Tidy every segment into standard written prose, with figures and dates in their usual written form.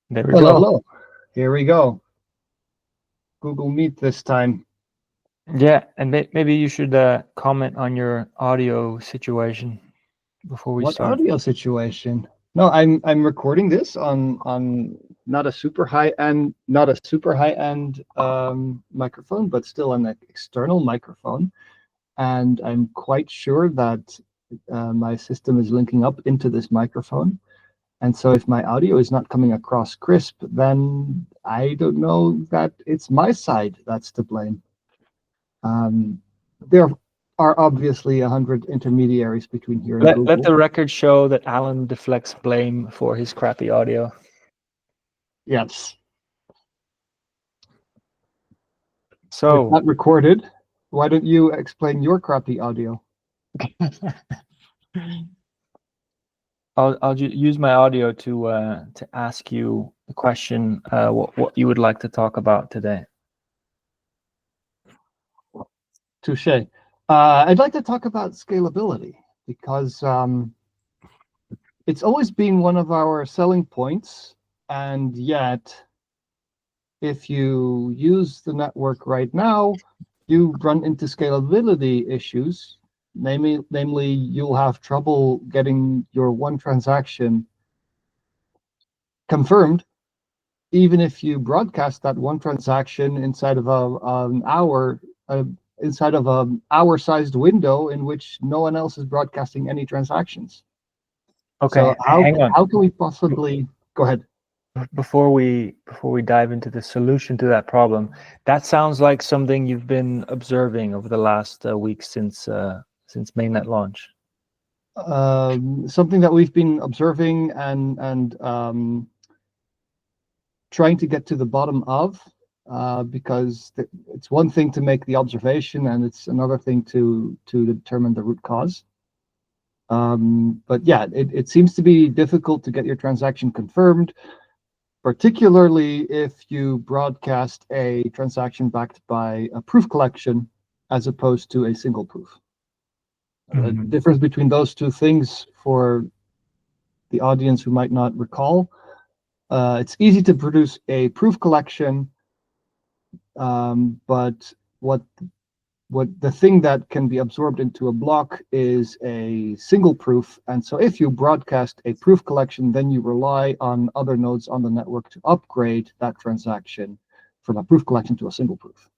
There we Hello, go. hello. Here we go. Google Meet this time. Yeah, and maybe you should comment on your audio situation before we What start. audio situation? No, I'm recording this on not a super high end microphone, but still an external microphone, and I'm quite sure that my system is linking up into this microphone. And so if my audio is not coming across crisp, then I don't know that it's my side that's to blame. There are obviously 100 intermediaries between here and Let Google. the record show that Alan deflects blame for his crappy audio. Yes. So With that recorded, why don't you explain your crappy audio? I'll use my audio to ask you a question. What you would like to talk about today? Touche. I'd like to talk about scalability because it's always been one of our selling points, and yet if you use the network right now, you run into scalability issues. Namely, you'll have trouble getting your one transaction confirmed, even if you broadcast that one transaction inside of an hour, inside of an hour-sized window in which no one else is broadcasting any transactions. Okay, So how hang on. how can we possibly go ahead? Before we dive into the solution to that problem, that sounds like something you've been observing over the last week since mainnet launch. Something that we've been observing and trying to get to the bottom of, because it's one thing to make the observation and it's another thing to determine the root cause. But yeah, it seems to be difficult to get your transaction confirmed, particularly if you broadcast a transaction backed by a proof collection as opposed to a single proof. The difference between those two things, for the audience who might not recall, it's easy to produce a proof collection, but what the thing that can be absorbed into a block is a single proof. And so if you broadcast a proof collection, then you rely on other nodes on the network to upgrade that transaction from a proof collection to a single proof.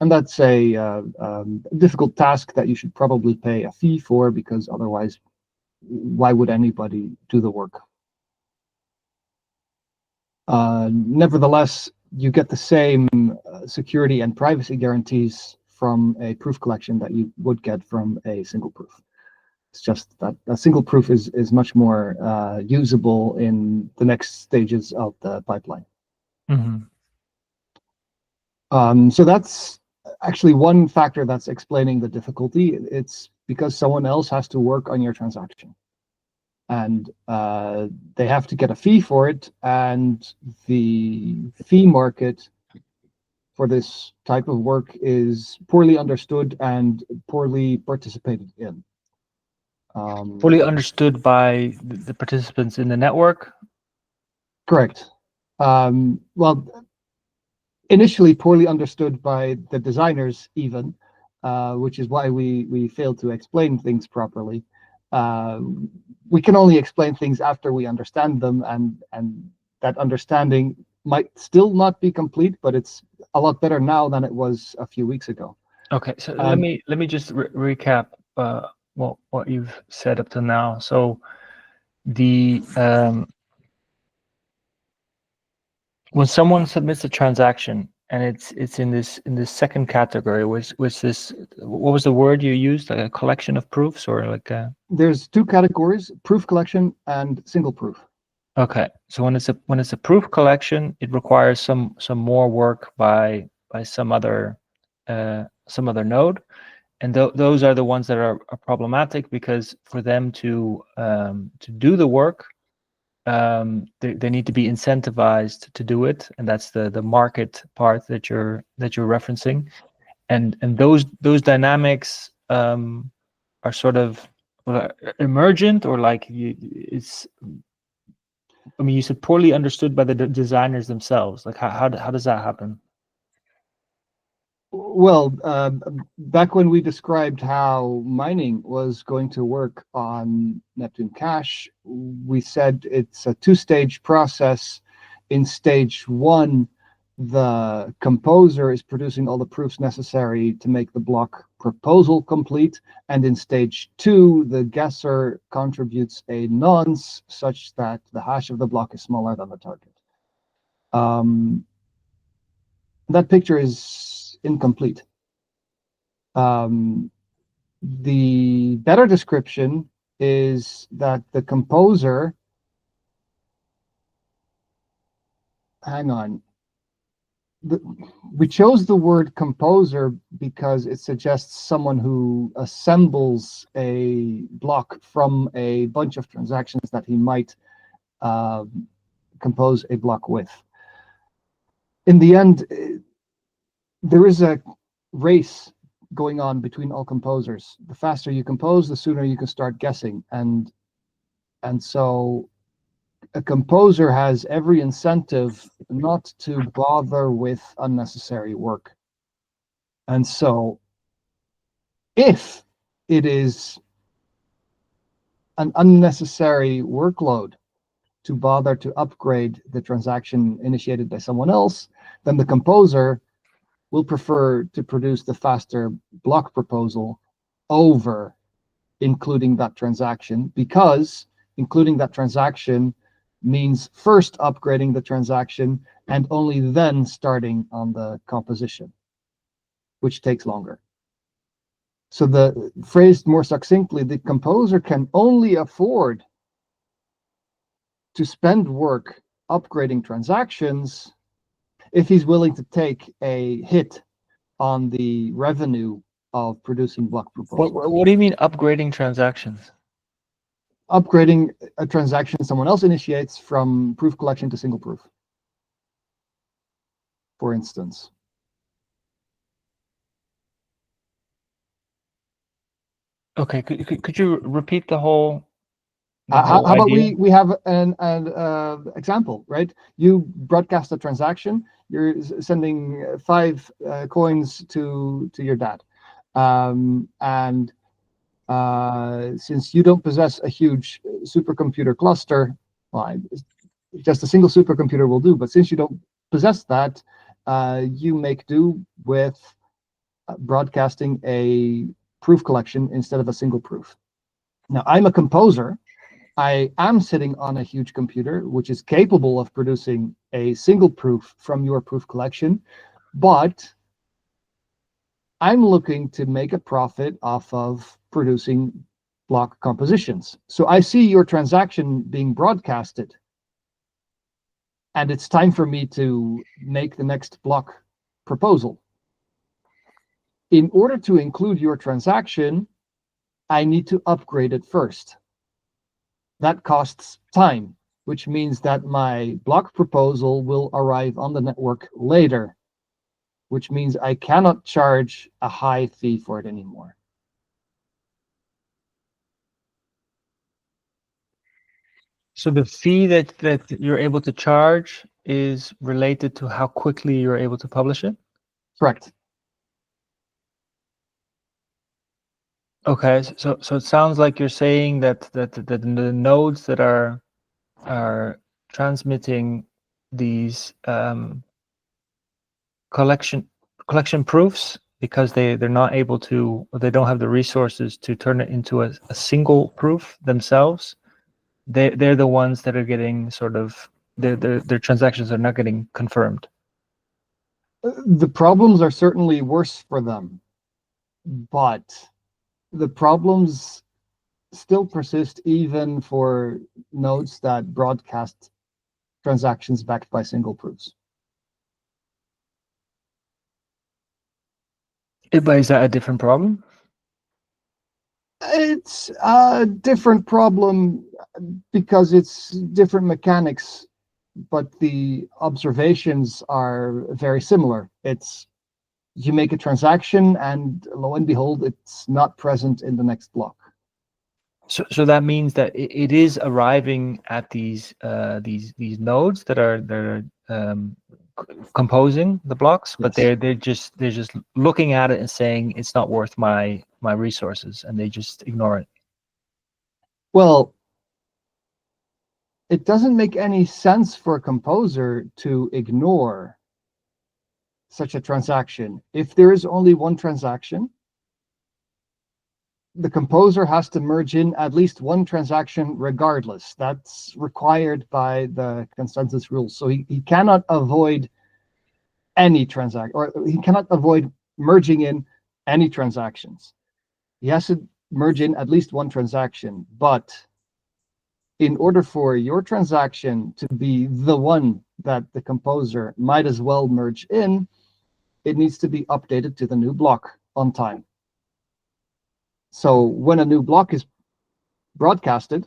And that's a difficult task that you should probably pay a fee for, because otherwise, why would anybody do the work? Nevertheless, you get the same security and privacy guarantees from a proof collection that you would get from a single proof. It's just that a single proof is much more usable in the next stages of the pipeline. So that's actually one factor that's explaining the difficulty. It's because someone else has to work on your transaction, and they have to get a fee for it, and the fee market for this type of work is poorly understood and poorly participated in. Fully understood by the participants in the network? Correct. Well, initially poorly understood by the designers even, which is why we failed to explain things properly. We can only explain things after we understand them, and that understanding might still not be complete, but it's a lot better now than it was a few weeks ago. Okay, so let me just recap what you've said up to now. So the when someone submits a transaction and it's in this second category, was this, what was the word you used, like a collection of proofs, or like a... There's two categories: proof collection and single proof. Okay, so when it's a proof collection, it requires some more work by some other node, and those are the ones that are problematic, because for them to do the work, they need to be incentivized to do it, and that's the market part that you're referencing, and those dynamics are sort of emergent, or like it's... I mean, you said poorly understood by the designers themselves. Like, how does that happen? Well, back when we described how mining was going to work on Neptune Cache, we said it's a two-stage process. In stage one, the composer is producing all the proofs necessary to make the block proposal complete. And in stage two, the guesser contributes a nonce such that the hash of the block is smaller than the target. That picture is incomplete. The better description is that the composer, hang on, we chose the word composer because it suggests someone who assembles a block from a bunch of transactions that he might compose a block with. In the end, there is a race going on between all composers. The faster you compose, the sooner you can start guessing. And so a composer has every incentive not to bother with unnecessary work. And so if it is an unnecessary workload to bother to upgrade the transaction initiated by someone else, then the composer will prefer to produce the faster block proposal over including that transaction, because including that transaction means first upgrading the transaction and only then starting on the composition, which takes longer. So the phrased more succinctly, the composer can only afford to spend work upgrading transactions if he's willing to take a hit on the revenue of producing block proposals. What do you mean upgrading transactions? Upgrading a transaction someone else initiates from proof collection to single proof, for instance. Okay, could you repeat the whole How about idea? we have an example, right? You broadcast a transaction. You're sending 5 coins to your dad, and since you don't possess a huge supercomputer cluster, well, just a single supercomputer will do. But since you don't possess that, you make do with broadcasting a proof collection instead of a single proof. Now, I'm a composer. I am sitting on a huge computer, which is capable of producing a single proof from your proof collection, but I'm looking to make a profit off of producing block compositions. So I see your transaction being broadcasted, and it's time for me to make the next block proposal. In order to include your transaction, I need to upgrade it first. That costs time, which means that my block proposal will arrive on the network later, which means I cannot charge a high fee for it anymore. So the fee that you're able to charge is related to how quickly you're able to publish it? Correct. Okay, so it sounds like you're saying that the nodes that are transmitting these collection proofs, because they're not able to, or they don't have the resources to turn it into a single proof themselves, they're the ones that are getting sort of their transactions are not getting confirmed. The problems are certainly worse for them, but the problems still persist even for nodes that broadcast transactions backed by single proofs. But is that a different problem? It's a different problem because it's different mechanics, but the observations are very similar. It's you make a transaction and lo and behold, it's not present in the next block. So that means that it is arriving at these nodes that are composing the blocks, but Yes. they're just looking at it and saying it's not worth my resources, and they just ignore it. Well, it doesn't make any sense for a composer to ignore such a transaction. If there is only one transaction, the composer has to merge in at least one transaction regardless. That's required by the consensus rules. So he cannot avoid any transaction, or he cannot avoid merging in any transactions. He has to merge in at least one transaction. But in order for your transaction to be the one that the composer might as well merge in, it needs to be updated to the new block on time. So when a new block is broadcasted,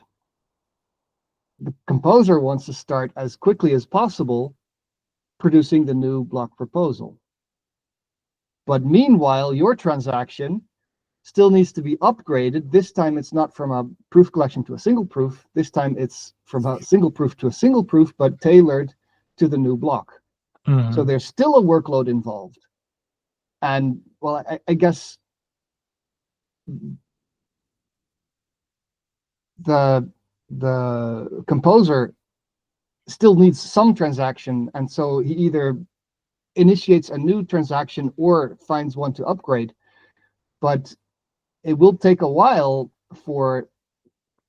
the composer wants to start as quickly as possible producing the new block proposal. But meanwhile, your transaction still needs to be upgraded. This time it's not from a proof collection to a single proof. This time it's from a single proof to a single proof, but tailored to the new block. Mm-hmm. So there's still a workload involved. And well, I guess the composer still needs some transaction, and so he either initiates a new transaction or finds one to upgrade. But it will take a while for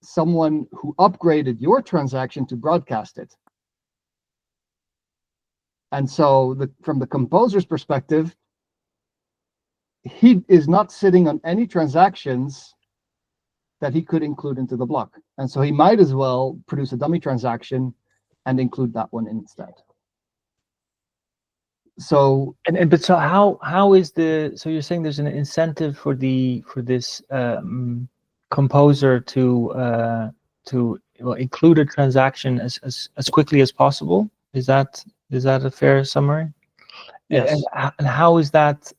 someone who upgraded your transaction to broadcast it. And so from the composer's perspective, he is not sitting on any transactions that he could include into the block. And so he might as well produce a dummy transaction and include that one instead. So but so how is so you're saying there's an incentive for this composer to include a transaction as quickly as possible? Is that a fair summary? yes. And how is that?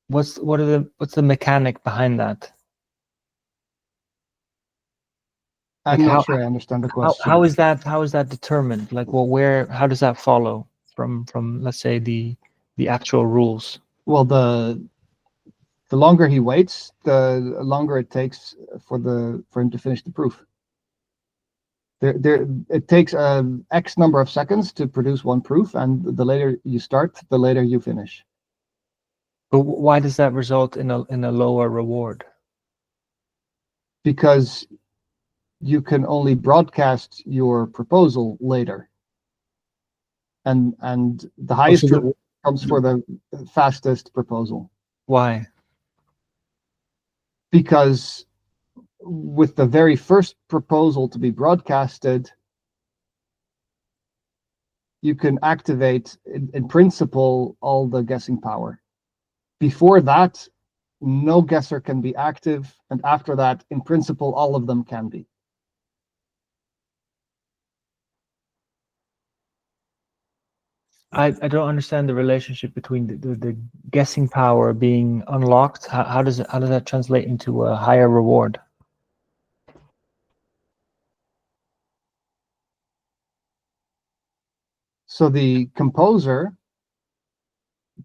What's the mechanic behind that? I'm Like not sure I understand the question. how is that determined? Like, well, how does that follow from let's say the actual rules? Well, the longer he waits, the longer it takes for him to finish the proof. It takes X number of seconds to produce one proof, and the later you start, the later you finish. But why does that result in a lower reward? Because you can only broadcast your proposal later, and the highest reward comes for the fastest proposal. Why? Because with the very first proposal to be broadcasted, you can activate, in principle, all the guessing power. Before that, no guesser can be active, and after that, in principle, all of them can be. I don't understand the relationship between the guessing power being unlocked. How does that translate into a higher reward? So the composer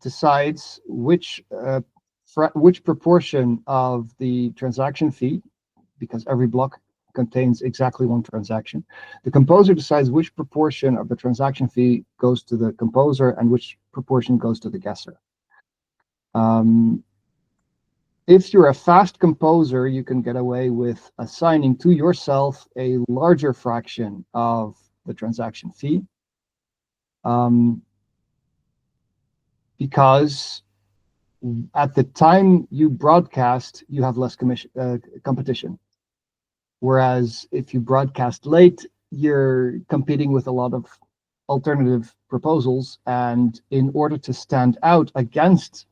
decides which proportion of the transaction fee, because every block contains exactly one transaction. The composer decides which proportion of the transaction fee goes to the composer and which proportion goes to the guesser. If you're a fast composer, you can get away with assigning to yourself a larger fraction of the transaction fee, because at the time you broadcast, you have less competition. Whereas if you broadcast late, you're competing with a lot of alternative proposals. And in order to stand out against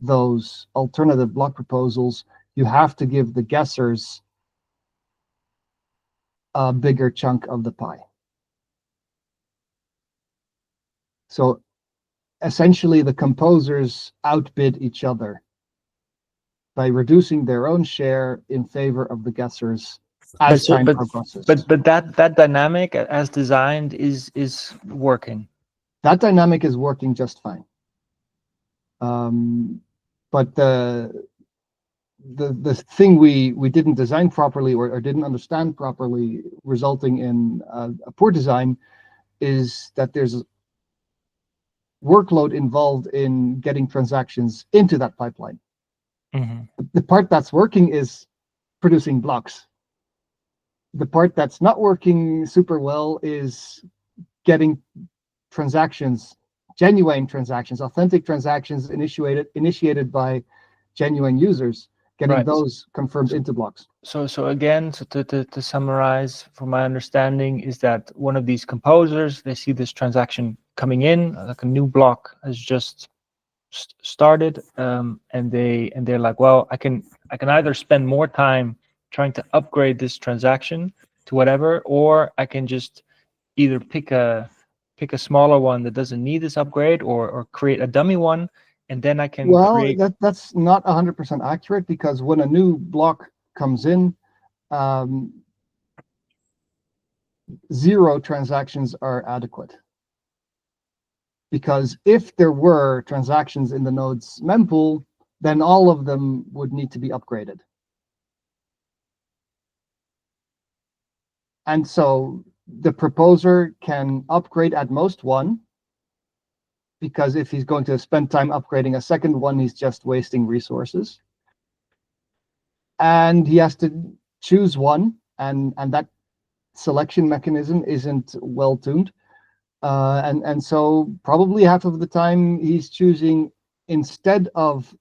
those alternative block proposals, you have to give the guessers a bigger chunk of the pie. So essentially, the composers outbid each other by reducing their own share in favor of the guessers as time progresses. But that dynamic as designed is working. That dynamic is working just fine. But the thing we didn't design properly or didn't understand properly, resulting in a poor design, is that there's workload involved in getting transactions into that pipeline. The part that's working is producing blocks. The part that's not working super well is getting transactions, genuine transactions, authentic transactions initiated by genuine users, getting those confirmed into blocks. So again, to summarize, from my understanding, is that one of these composers, they see this transaction coming in, like a new block has just started, and they're like, well, I can either spend more time trying to upgrade this transaction to whatever, or I can just either pick a smaller one that doesn't need this upgrade, or create a dummy one, and then I can create. That's not 100% accurate, because when a new block comes in, 0 transactions are adequate. Because if there were transactions in the node's mempool, then all of them would need to be upgraded. And so the proposer can upgrade at most 1, because if he's going to spend time upgrading a second one, he's just wasting resources. And he has to choose one, and that selection mechanism isn't well tuned. And so probably half of the time he's choosing, instead of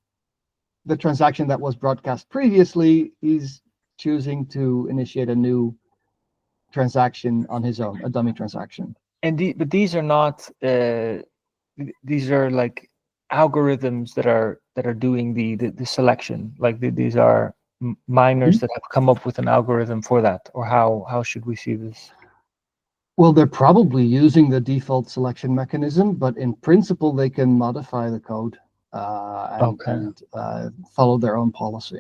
the transaction that was broadcast previously, he's choosing to initiate a new transaction on his own, a dummy transaction. But these are not, these are like algorithms that are doing the selection. Like these are miners that have come up with an algorithm for that, or how should we see this? Well, they're probably using the default selection mechanism, but in principle, they can modify the code and follow their own policy.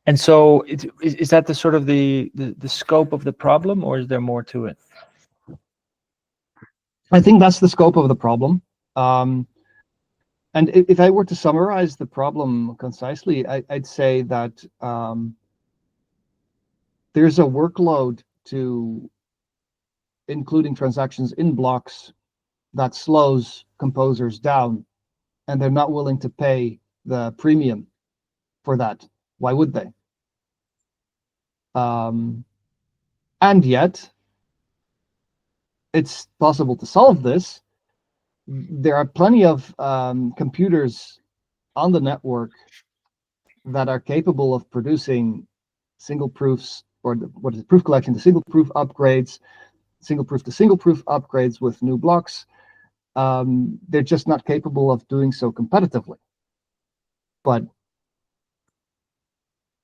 And so, is that the sort of the scope of the problem, or is there more to it? I think that's the scope of the problem. And if I were to summarize the problem concisely, I'd say that there's a workload to including transactions in blocks that slows composers down, and they're not willing to pay the premium for that. Why would they? And yet, it's possible to solve this. There are plenty of computers on the network that are capable of producing single proofs, or proof collection to single proof upgrades, single proof to single proof upgrades with new blocks. They're just not capable of doing so competitively. But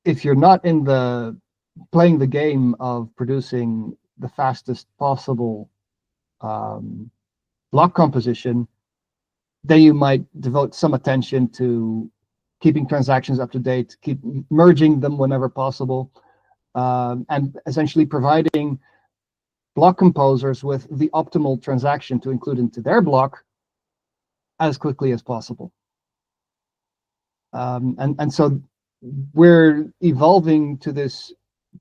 if you're not in playing the game of producing the fastest possible block composition, then you might devote some attention to keeping transactions up to date, keep merging them whenever possible, and essentially providing block composers with the optimal transaction to include into their block as quickly as possible. And so we're evolving to this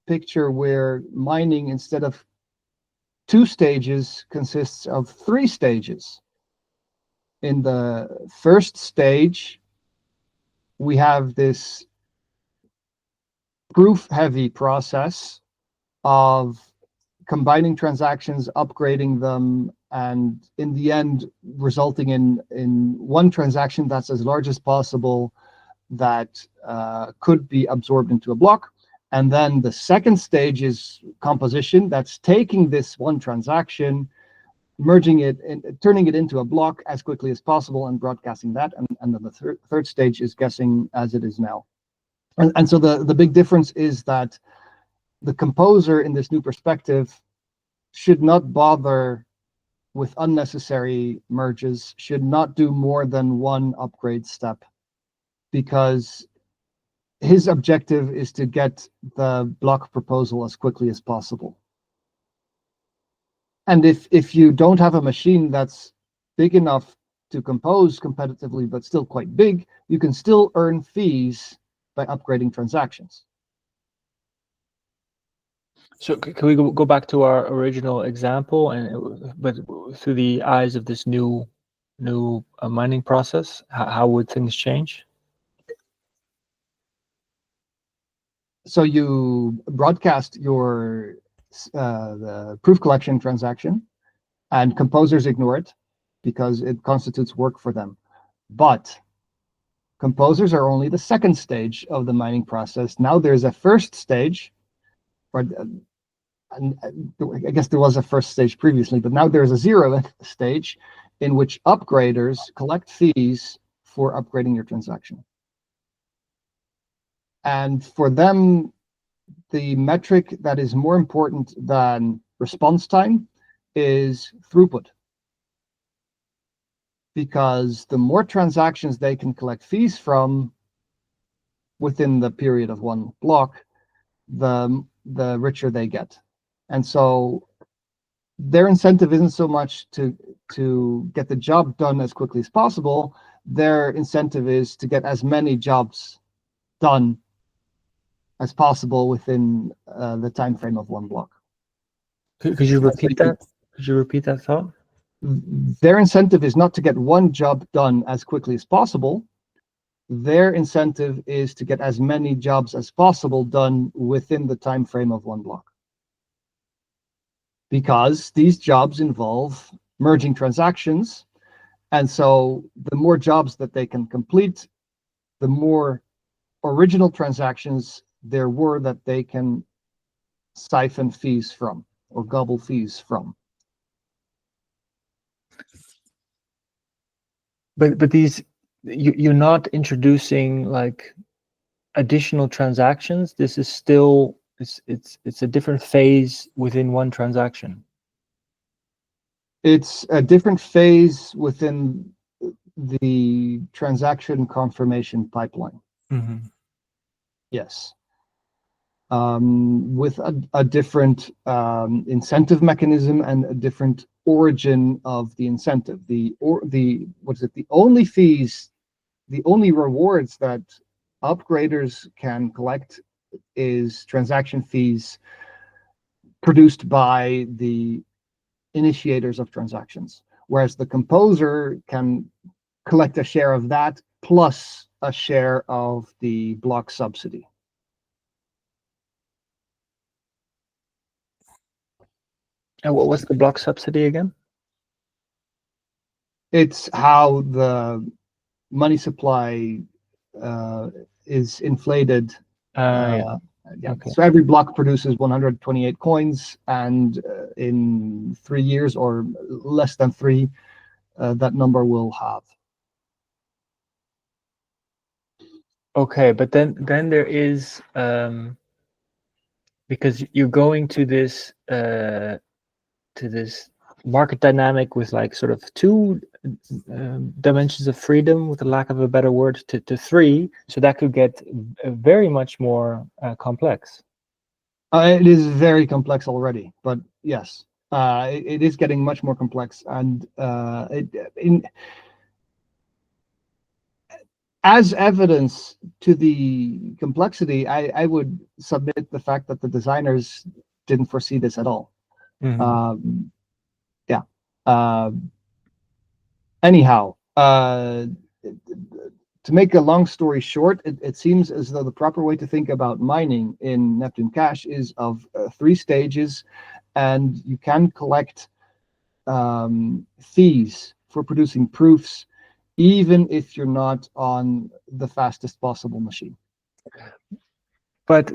picture where mining, instead of 2 stages, consists of 3 stages. In the first stage, we have this proof-heavy process of combining transactions, upgrading them, and in the end, resulting in one transaction that's as large as possible that could be absorbed into a block. And then the second stage is composition, that's taking this one transaction, merging it, and turning it into a block as quickly as possible and broadcasting that. And then the third stage is guessing as it is now. And so the big difference is that the composer in this new perspective should not bother with unnecessary merges, should not do more than one upgrade step, because his objective is to get the block proposal as quickly as possible. And if you don't have a machine that's big enough to compose competitively, but still quite big, you can still earn fees by upgrading transactions. So can we go back to our original example, but through the eyes of this new mining process, how would things change? So you broadcast your the proof collection transaction, and composers ignore it because it constitutes work for them. But composers are only the second stage of the mining process. Now there's a first stage, or I guess there was a first stage previously, but now there's a 0th stage in which upgraders collect fees for upgrading your transaction. And for them, the metric that is more important than response time is throughput. Because the more transactions they can collect fees from within the period of one block, the richer they get. And so their incentive isn't so much to get the job done as quickly as possible. Their incentive is to get as many jobs done as possible within the time frame of one block. Could you repeat that? Could you repeat that thought? Their incentive is not to get one job done as quickly as possible. Their incentive is to get as many jobs as possible done within the time frame of one block. Because these jobs involve merging transactions. And so the more jobs that they can complete, the more original transactions there were that they can siphon fees from or gobble fees from. But these, you're not introducing like additional transactions. This is still it's a different phase within one transaction. It's a different phase within the transaction confirmation pipeline. Mm-hmm. Yes. With a different incentive mechanism and a different origin of the incentive. The only fees, the only rewards that upgraders can collect is transaction fees produced by the initiators of transactions, whereas the composer can collect a share of that plus a share of the block subsidy. And what was the block subsidy again? It's how the money supply is inflated. Yeah. Okay. So every block produces 128 coins, and in 3 years or less than 3, that number will have. Okay, but then there is because you're going to this market dynamic with like sort of 2 dimensions of freedom, with the lack of a better word, to 3. So that could get very much more complex. It is very complex already, but yes, it is getting much more complex. And as evidence to the complexity, I would submit the fact that the designers didn't foresee this at all. Mm-hmm. Anyhow, to make a long story short, it seems as though the proper way to think about mining in Neptune Cash is of 3 stages, and you can collect fees for producing proofs, even if you're not on the fastest possible machine. But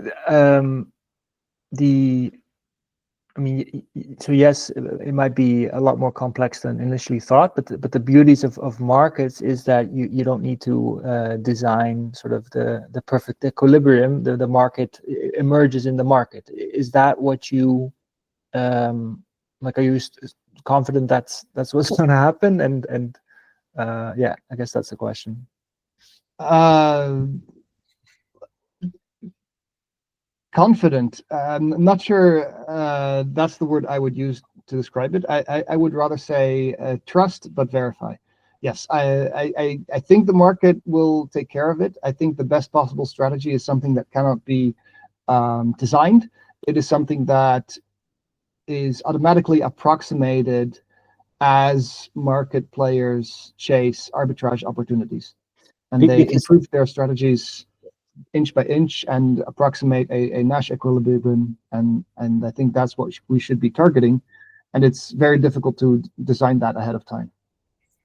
I mean, so yes, it might be a lot more complex than initially thought, but the beauties of markets is that you don't need to design sort of the perfect equilibrium. The market emerges in the market. Is that what you like? Are you confident that's what's going to happen? And yeah, I guess that's the question. Confident. I'm not sure that's the word I would use to describe it. I would rather say trust, but verify. Yes, I think the market will take care of it. I think the best possible strategy is something that cannot be designed. It is something that is automatically approximated as market players chase arbitrage opportunities. And they Because improve their strategies inch by inch and approximate a Nash equilibrium. And I think that's what we should be targeting. And it's very difficult to design that ahead of time.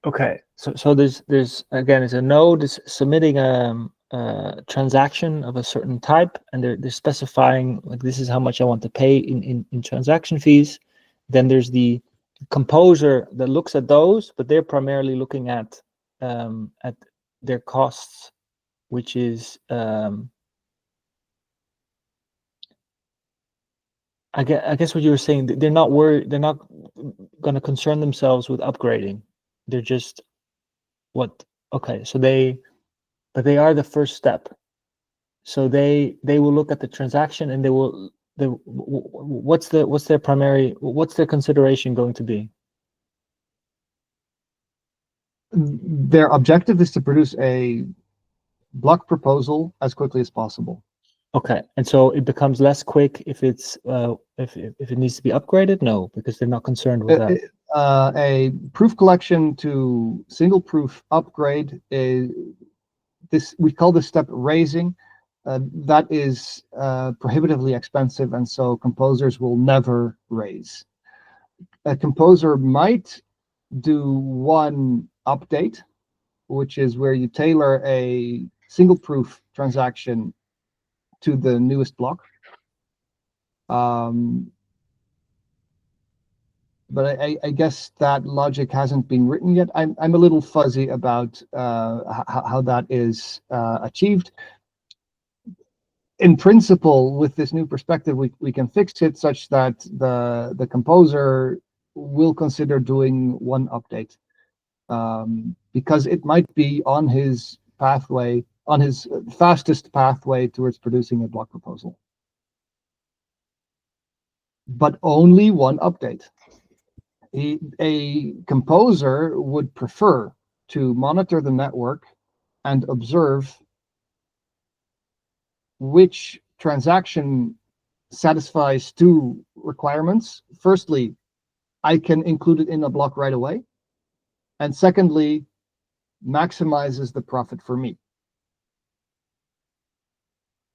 okay, so there's again, it's a node is submitting a transaction of a certain type, and they're specifying like this is how much I want to pay in transaction fees. Then there's the composer that looks at those, but they're primarily looking at their costs, which is I guess what you were saying, they're not worried, they're not going to concern themselves with upgrading. They're just okay, so they are the first step. So they will look at the transaction and what's their consideration going to be? Their objective is to produce a block proposal as quickly as possible. Okay, and so it becomes less quick if it's if it needs to be upgraded? No, because they're not concerned with that. A proof collection to single proof upgrade is this. We call this step raising. That is prohibitively expensive, and so composers will never raise. A composer might do one update, which is where you tailor a single proof transaction to the newest block. But I guess that logic hasn't been written yet. I'm a little fuzzy about how that is achieved. In principle, with this new perspective, we can fix it such that the composer will consider doing one update, because it might be on his pathway, on his fastest pathway towards producing a block proposal. But only one update. A composer would prefer to monitor the network and observe which transaction satisfies two requirements. Firstly, I can include it in a block right away. And secondly, maximizes the profit for me.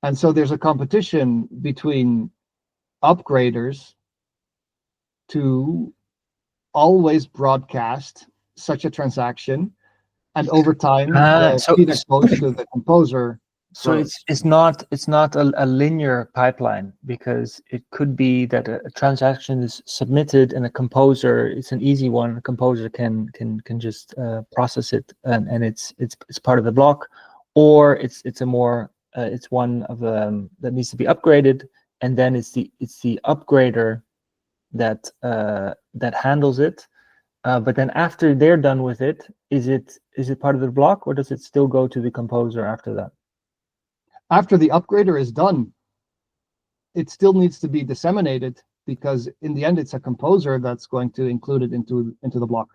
And so there's a competition between upgraders to always broadcast such a transaction, and over time feed exposure to the composer. So it's not a linear pipeline, because it could be that a transaction is submitted and a composer, it's an easy one, a composer can just process it and it's part of the block, or it's a more it's one of that needs to be upgraded, and then it's the upgrader that handles it. But then after they're done with it, is it part of the block, or does it still go to the composer after that? After the upgrader is done, it still needs to be disseminated, because in the end it's a composer that's going to include it into the block.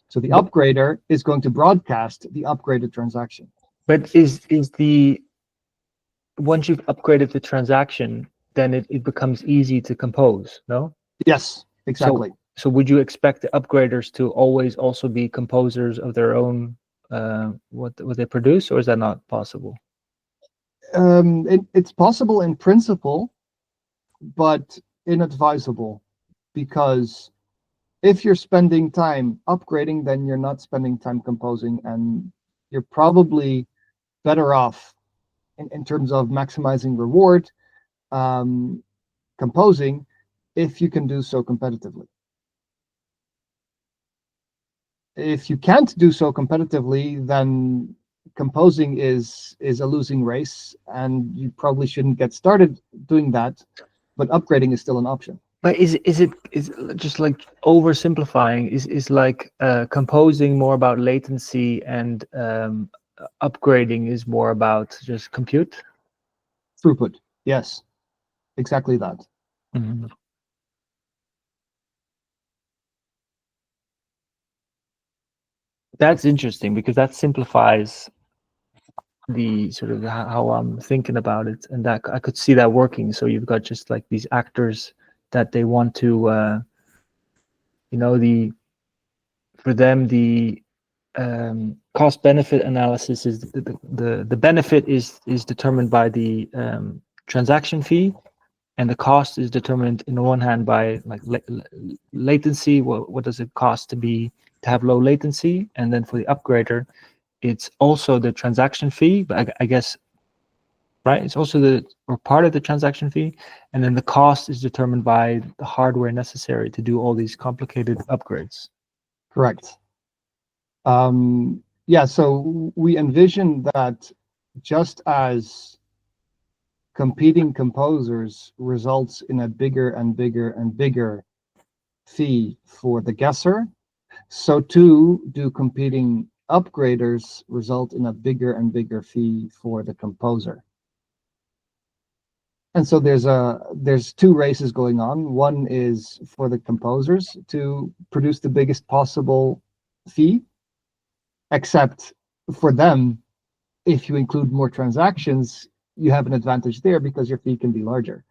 So the upgrader is going to broadcast the upgraded transaction. But is the once you've upgraded the transaction, then it becomes easy to compose, no? Yes, exactly. So would you expect the upgraders to always also be composers of their own what they produce, or is that not possible? It's possible in principle, but inadvisable, because if you're spending time upgrading, then you're not spending time composing, and you're probably better off in terms of maximizing reward composing if you can do so competitively. If you can't do so competitively, then composing is a losing race, and you probably shouldn't get started doing that, but upgrading is still an option. But is it just like oversimplifying? Is like composing more about latency and upgrading is more about just compute? Throughput, yes. exactly that. Mhm. That's interesting because that simplifies the sort of how I'm thinking about it, and that I could see that working. So you've got just like these actors that they want to, the for them the cost benefit analysis is the benefit is determined by the transaction fee, and the cost is determined in the one hand by like latency. What does it cost to have low latency? And then for the upgrader, it's also the transaction fee, but I guess, right? It's also or part of the transaction fee, and then the cost is determined by the hardware necessary to do all these complicated upgrades. Correct. Yeah, so we envision that just as competing composers results in a bigger and bigger and bigger fee for the guesser, so too do competing upgraders result in a bigger and bigger fee for the composer. And so there's two races going on. One is for the composers to produce the biggest possible fee, except for them, if you include more transactions, you have an advantage there because your fee can be larger.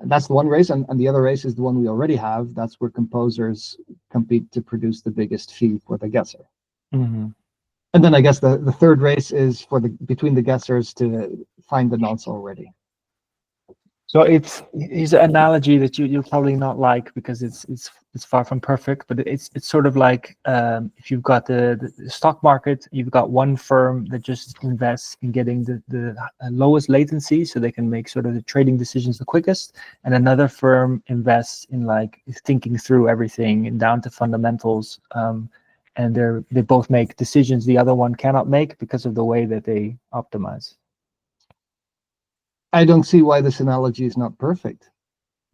That's the one race, and the other race is the one we already have. That's where composers compete to produce the biggest fee for the guesser. Mm-hmm. And then I guess the third race is for between the guessers to find the nonce already. So it's an analogy that you'll probably not like because it's far from perfect, but it's sort of like if you've got the stock market, you've got one firm that just invests in getting the lowest latency so they can make sort of the trading decisions the quickest, and another firm invests in like thinking through everything and down to fundamentals, and they both make decisions the other one cannot make because of the way that they optimize. I don't see why this analogy is not perfect.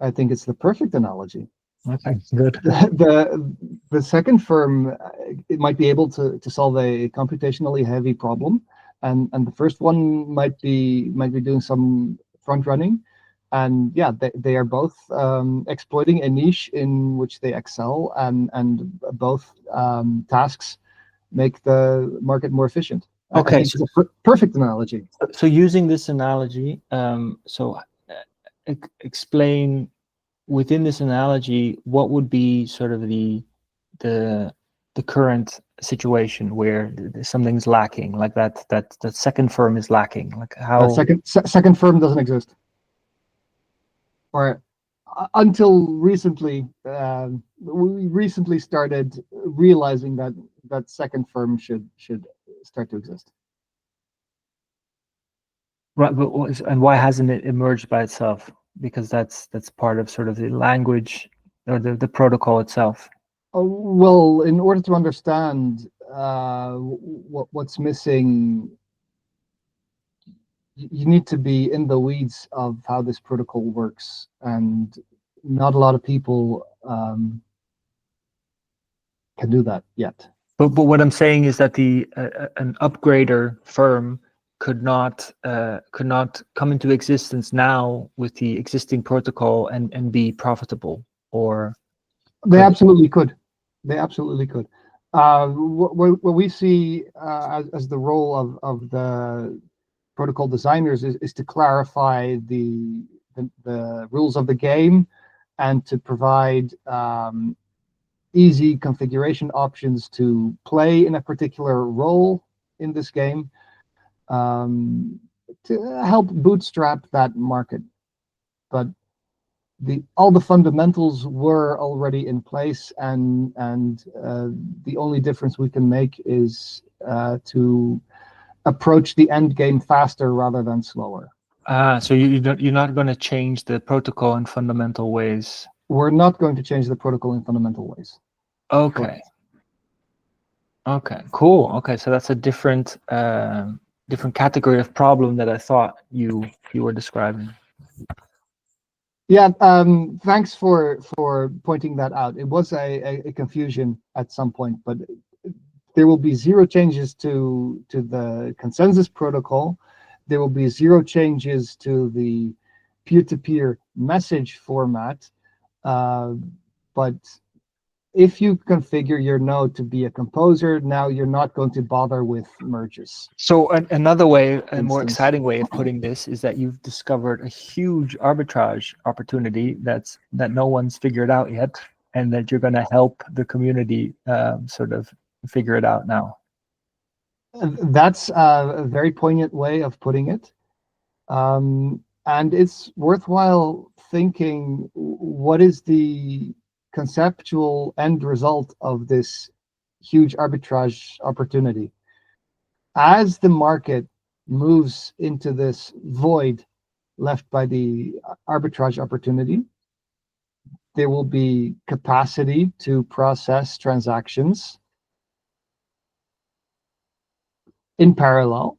I think it's the perfect analogy. Okay, good. The second firm, it might be able to solve a computationally heavy problem, and the first one might be doing some front running, and yeah, they are both exploiting a niche in which they excel, and both tasks make the market more efficient. Okay, I think it's a perfect analogy. So using this analogy, explain within this analogy what would be sort of the current situation where something's lacking, like that second firm is lacking, like how second firm doesn't exist, or until recently. We recently started realizing that second firm should start to exist. Right, but and why hasn't it emerged by itself? Because that's part of sort of the language or the protocol itself. Well, in order to understand what's missing, you need to be in the weeds of how this protocol works, and not a lot of people can do that yet. But what I'm saying is that an upgrader firm could not come into existence now with the existing protocol and be profitable, or they absolutely could. They absolutely could. What we see as the role of the protocol designers is to clarify the rules of the game and to provide easy configuration options to play in a particular role in this game, to help bootstrap that market. But all the fundamentals were already in place, and the only difference we can make is to approach the end game faster rather than slower. So you're not going to change the protocol in fundamental ways. We're not going to change the protocol in fundamental ways. Okay. Correct. Okay, cool. Okay, so that's a different category of problem that I thought you were describing. Yeah, thanks for pointing that out. It was a confusion at some point, but there will be zero changes to the consensus protocol. There will be zero changes to the peer-to-peer message format. But if you configure your node to be a composer, now you're not going to bother with merges. So another way, a more Instance. exciting way of putting this is that you've discovered a huge arbitrage opportunity that no one's figured out yet, and that you're going to help the community sort of figure it out now. That's a very poignant way of putting it. And it's worthwhile thinking, what is the conceptual end result of this huge arbitrage opportunity? As the market moves into this void left by the arbitrage opportunity, there will be capacity to process transactions in parallel,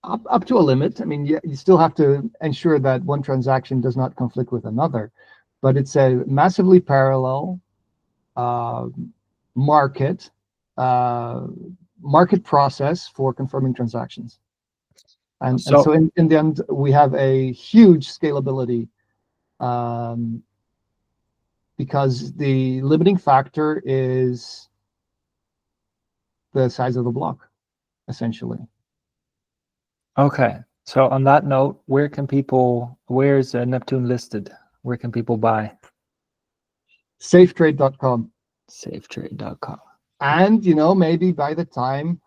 up to a limit. I mean, you still have to ensure that one transaction does not conflict with another, but it's a massively parallel market process for confirming transactions. And so in the end, we have a huge scalability, because the limiting factor is the size of the block, essentially. Okay. So on that note, where's Neptune listed? Where can people buy? Safetrade.com. Safetrade.com. And, maybe by the time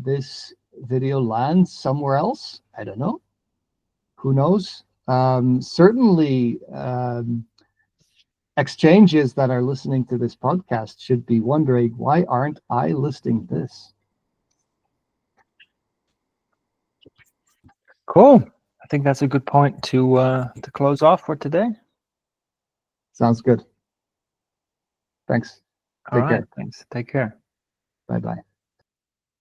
this video lands somewhere else, I don't know, who knows? Certainly, exchanges that are listening to this podcast should be wondering, why aren't I listing this? Cool. I think that's a good point to close off for today. Sounds good. Thanks. All Take right. care. Thanks. Take care. Bye-bye.